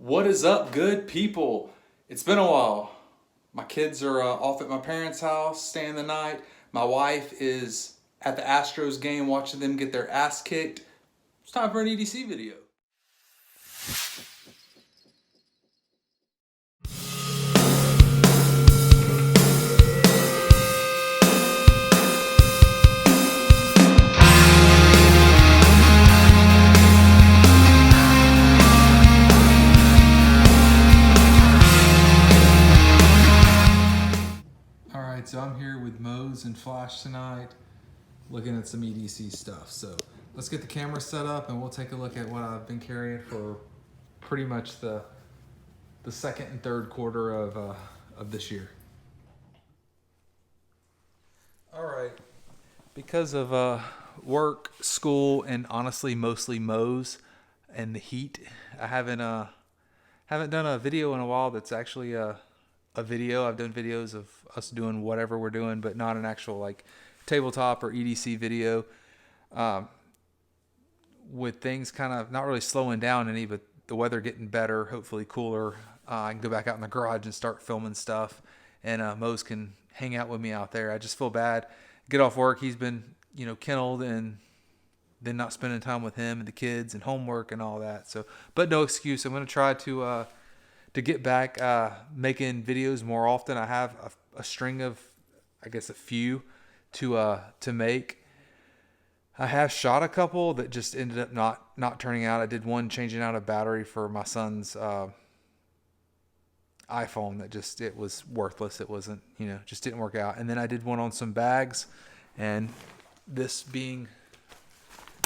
What is up, good people? It's been a while. My kids are off at my parents' house staying the night. My wife is at the Astros game watching them get their ass kicked. It's time for an EDC video. Alright, so I'm here with Mose and Flash tonight looking at some EDC stuff. So let's get the camera set up and we'll take a look at what I've been carrying for pretty much the second and third quarter of this year. Alright, because of work, school, and honestly mostly Mose and the heat, I haven't done a video in a while that's actually a video. I've done videos of us doing whatever we're doing, but not an actual like tabletop or EDC video. With things kind of not really slowing down any, but the weather getting better, hopefully cooler, I can go back out in the garage and start filming stuff, and Mose can hang out with me out there. I just feel bad. Get off work, he's been kenneled, and then not spending time with him and the kids and homework and all that. So, but no excuse. I'm going to try to get back making videos more often. I have a string of, I guess, a few to make. I have shot a couple that just ended up not turning out. I did one changing out a battery for my son's iPhone that it was worthless. It wasn't, just didn't work out. And then I did one on some bags, and this being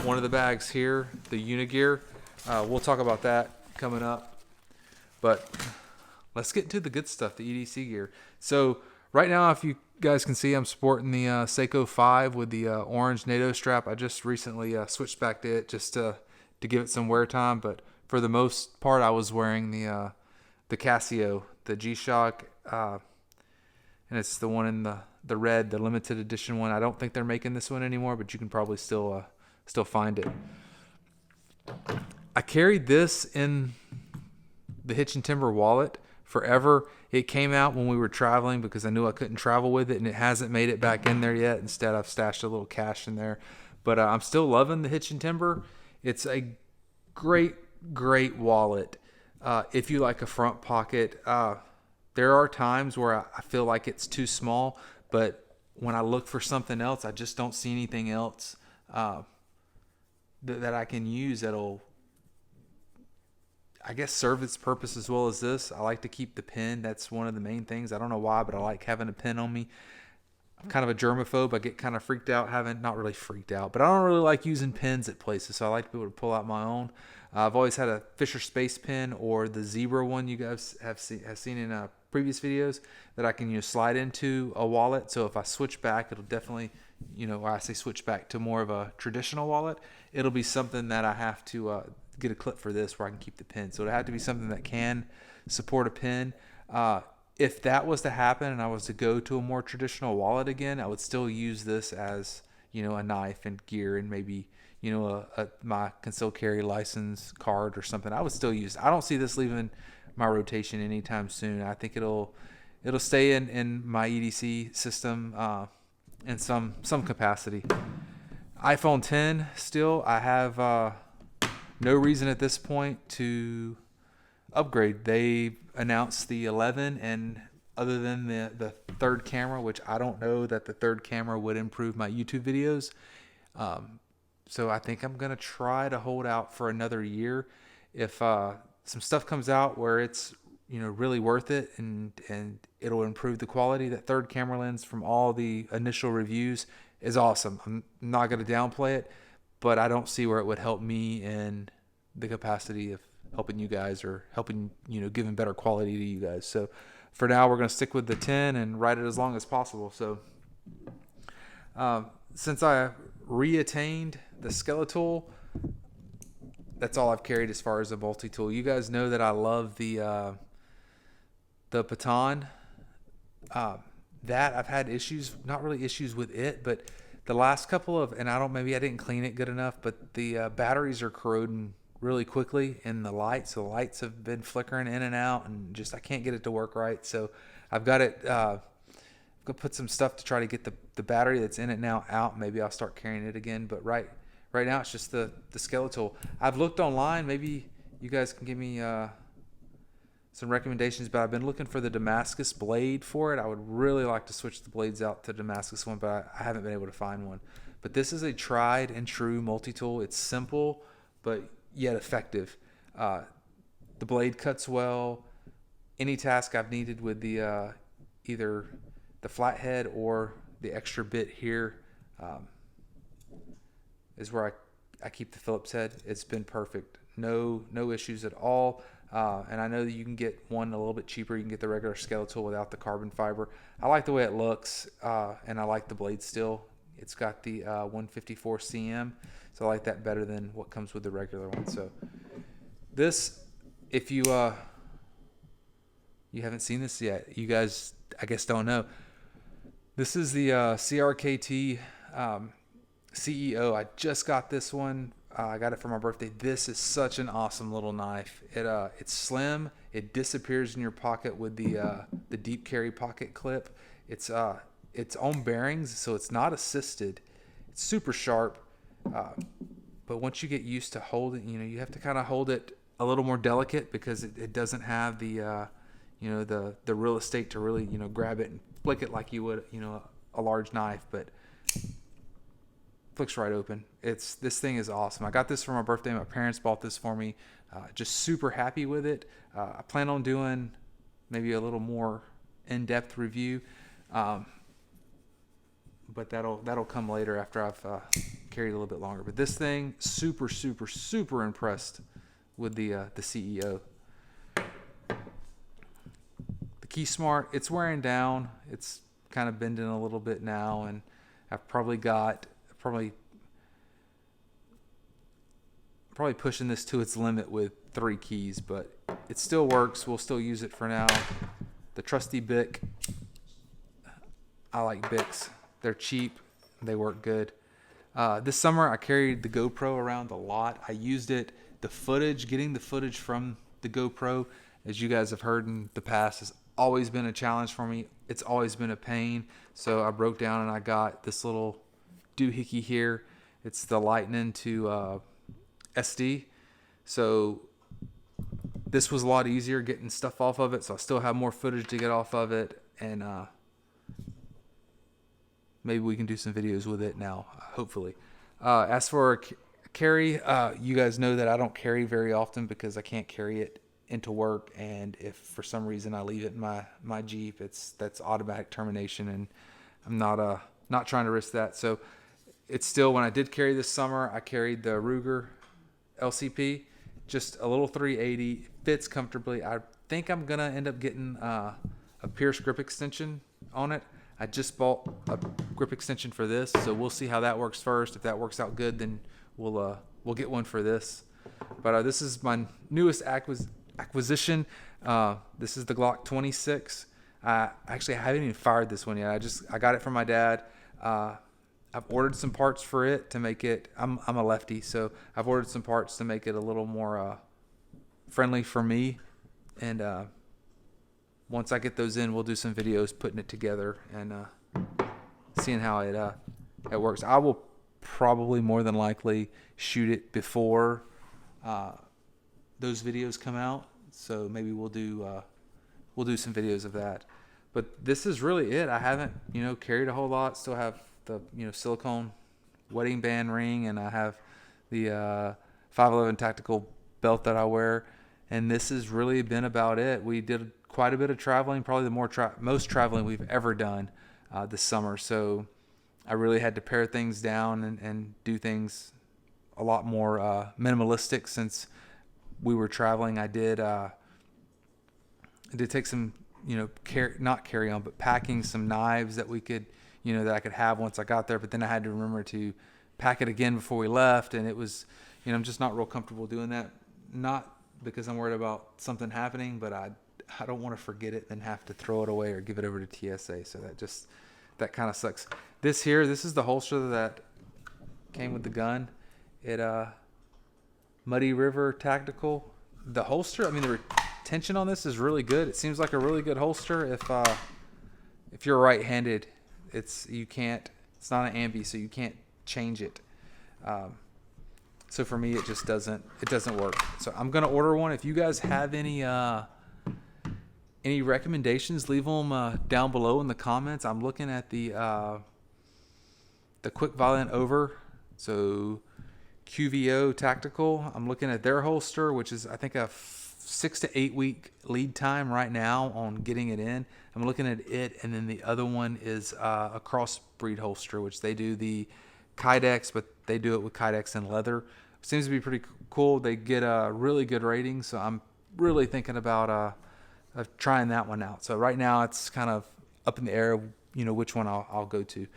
one of the bags here, the Unigear. We'll talk about that coming up. But let's get into the good stuff, the EDC gear. So right now, if you guys can see, I'm sporting the Seiko 5 with the orange NATO strap. I just recently switched back to it just to give it some wear time. But for the most part, I was wearing the Casio, the G-Shock, and it's the one in the red, the limited edition one. I don't think they're making this one anymore, but you can probably still find it. I carried this in the Hitch and Timber wallet forever. It came out when we were traveling because I knew I couldn't travel with it, and it hasn't made it back in there yet. Instead, I've stashed a little cash in there. But I'm still loving the Hitch and Timber. It's a great wallet. If you like a front pocket, there are times where I feel like it's too small, but when I look for something else, I just don't see anything else that I can use that'll, I guess, serve its purpose as well as this. I like to keep the pen. That's one of the main things. I don't know why, but I like having a pen on me. I'm kind of a germaphobe. I get kind of freaked out not really freaked out, but I don't really like using pens at places, so I like to be able to pull out my own. I've always had a Fisher Space pen or the Zebra one you guys have seen in previous videos that I can slide into a wallet. So if I switch back, it'll definitely, or I say switch back to more of a traditional wallet, it'll be something that I have to get a clip for this where I can keep the pen. So it'll have to be something that can support a pen. If that was to happen and I was to go to a more traditional wallet again, I would still use this as, a knife and gear and maybe, my concealed carry license card or something. I would still use it. I don't see this leaving my rotation anytime soon. I think it'll stay in my EDC system in some capacity. iPhone 10 still, I have no reason at this point to upgrade. They announced the 11, and other than the third camera, which I don't know that the third camera would improve my YouTube videos, so I think I'm gonna try to hold out for another year. If some stuff comes out where it's really worth it and it'll improve the quality, that third camera lens from all the initial reviews is awesome. I'm not gonna downplay it, but I don't see where it would help me in the capacity of helping you guys or helping, giving better quality to you guys. So for now, we're going to stick with the 10 and ride it as long as possible. So since I reattained the skeletal, that's all I've carried as far as a multi-tool. You guys know that I love the baton. That I've had issues, not really issues with it, but the last couple of, and maybe I didn't clean it good enough, but the batteries are corroding really quickly in the light. So the lights have been flickering in and out, and just I can't get it to work right. So I've got it. I'm gonna put some stuff to try to get the battery that's in it now out. Maybe I'll start carrying it again. But right now it's just the skeletal. I've looked online. Maybe you guys can give me some recommendations, but I've been looking for the Damascus blade for it. I would really like to switch the blades out to Damascus one, but I haven't been able to find one. But this is a tried and true multi-tool. It's simple, but yet effective. The blade cuts well. Any task I've needed with the either the flathead or the extra bit here is where I keep the Phillips head. It's been perfect. No issues at all. And I know that you can get one a little bit cheaper. You can get the regular skeletal without the carbon fiber. I like the way it looks, and I like the blade still. It's got the 154 cm, so I like that better than what comes with the regular one. So this, if you haven't seen this yet, you guys I guess don't know. This is the CRKT CEO. I just got this one. I got it for my birthday. This is such an awesome little knife. It's slim. It disappears in your pocket with the deep carry pocket clip. It's its own bearings, so it's not assisted. It's super sharp. But once you get used to holding, you have to kind of hold it a little more delicate because it doesn't have the the real estate to really grab it and flick it like you would a large knife, but flicks right open. This thing is awesome. I got this for my birthday. My parents bought this for me. Just super happy with it. I plan on doing maybe a little more in-depth review, but that'll come later after I've carried a little bit longer. But this thing, super impressed with the CEO. The Key Smart, it's wearing down. It's kind of bending a little bit now, and I've probably pushing this to its limit with 3 keys, but it still works. We'll still use it for now. The trusty Bic. I like Bics. They're cheap. They work good. This summer I carried the GoPro around a lot. I used it. Getting the footage from the GoPro, as you guys have heard in the past, has always been a challenge for me. It's always been a pain. So I broke down and I got this little doohickey here. It's the Lightning to SD. So this was a lot easier getting stuff off of it. So I still have more footage to get off of it, and maybe we can do some videos with it now, hopefully. As for carry, you guys know that I don't carry very often because I can't carry it into work, and if for some reason I leave it in my Jeep, that's automatic termination, and I'm not trying to risk that. So it's still, when I did carry this summer, I carried the Ruger LCP, just a little 380, fits comfortably. I think I'm gonna end up getting a Pierce grip extension on it. I just bought a grip extension for this, so we'll see how that works first. If that works out good, then we'll get one for this. But this is my newest acquisition. This is the Glock 26. Actually, I haven't even fired this one yet. I got it from my dad. I've ordered some parts for it to make it. I'm a lefty, so I've ordered some parts to make it a little more friendly for me. And once I get those in, we'll do some videos putting it together and seeing how it works. I will probably more than likely shoot it before those videos come out. So maybe we'll do some videos of that. But this is really it. I haven't carried a whole lot. Still have the silicone wedding band ring, and I have the 511 tactical belt that I wear, and this has really been about it. We did quite a bit of traveling, probably the most traveling we've ever done this summer, so I really had to pare things down and do things a lot more minimalistic since we were traveling. I did take some not carry on, but packing some knives that we could that I could have once I got there, but then I had to remember to pack it again before we left, and it was, I'm just not real comfortable doing that. Not because I'm worried about something happening, but I don't want to forget it and have to throw it away or give it over to TSA. So that kind of sucks. This is the holster that came with the gun. It Muddy River Tactical. The holster, I mean, the retention on this is really good. It seems like a really good holster. If you're right-handed, it's not an ambi, so you can't change it. So for me, it doesn't work. So I'm gonna order one. If you guys have any recommendations, leave them down below in the comments. I'm looking at the Quick Valiant Over, so QVO Tactical. I'm looking at their holster, which is I think a 6 to 8 week lead time right now on getting it in. I'm looking at it, and then the other one is a crossbreed holster, which they do the Kydex, but they do it with Kydex and leather. Seems to be pretty cool. They get a really good rating, so I'm really thinking about of trying that one out. So right now it's kind of up in the air, which one I'll go to.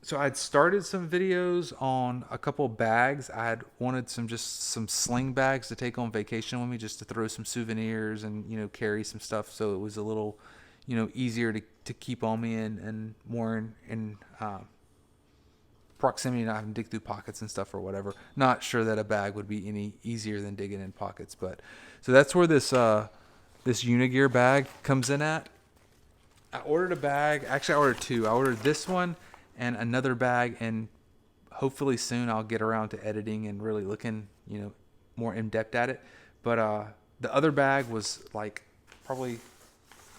So I'd started some videos on a couple bags. I had wanted some sling bags to take on vacation with me, just to throw some souvenirs and carry some stuff, so it was a little easier to keep on me and more in proximity, not having to dig through pockets and stuff or whatever. Not sure that a bag would be any easier than digging in pockets, but so that's where this Unigear bag comes in at. I ordered a bag. Actually, I ordered two. I ordered this one and another bag, and hopefully soon I'll get around to editing and really looking, more in depth at it. But the other bag was like probably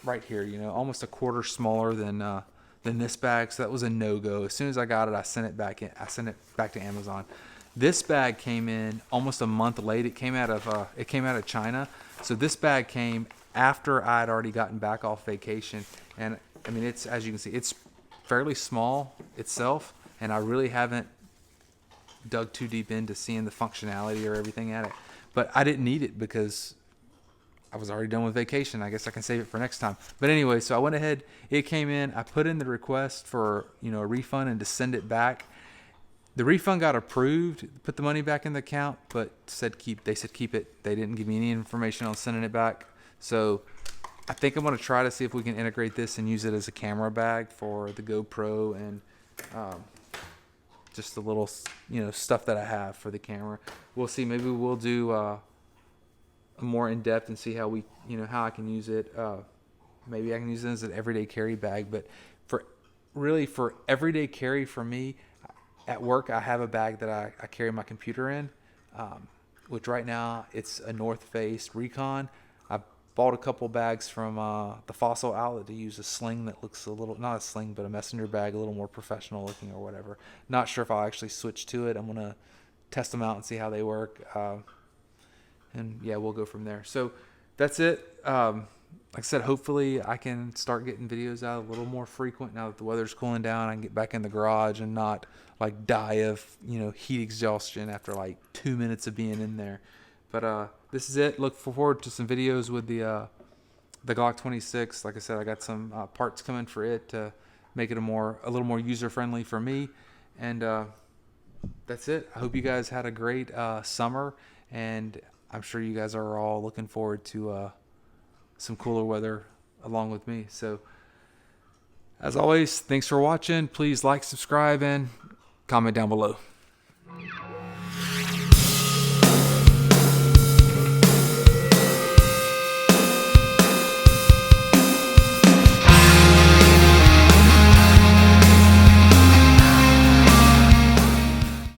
right here, almost a quarter smaller than this bag, so that was a no-go. As soon as I got it, I sent it back to Amazon. This bag came in almost a month late. It came out of China, so this bag came after I had already gotten back off vacation. And I mean, it's, as you can see, it's fairly small itself, and I really haven't dug too deep into seeing the functionality or everything at it. But I didn't need it because I was already done with vacation. I guess I can save it for next time. But anyway, so I went ahead. It came in. I put in the request for a refund and to send it back. The refund got approved. Put the money back in the account, but they said keep it. They didn't give me any information on sending it back. So I think I'm going to try to see if we can integrate this and use it as a camera bag for the GoPro and just the little stuff that I have for the camera. We'll see. Maybe we'll do more in depth and see how we how I can use it. Maybe I can use it as an everyday carry bag, but for everyday carry for me at work, I have a bag that I carry my computer in, which right now it's a North Face Recon. I bought a couple bags from the Fossil outlet to use a sling that looks a little, not a sling, but a messenger bag, a little more professional looking or whatever. Not sure if I'll actually switch to it. I'm going to test them out and see how they work. And yeah, we'll go from there. So that's it. Like I said, hopefully I can start getting videos out a little more frequent now that the weather's cooling down. I can get back in the garage and not like die of heat exhaustion after like 2 minutes of being in there. But this is it. Look forward to some videos with the Glock 26. Like I said, I got some parts coming for it to make it a little more user friendly for me. And that's it. I hope you guys had a great summer, and I'm sure you guys are all looking forward to some cooler weather along with me. So as always, thanks for watching. Please like, subscribe, and comment down below.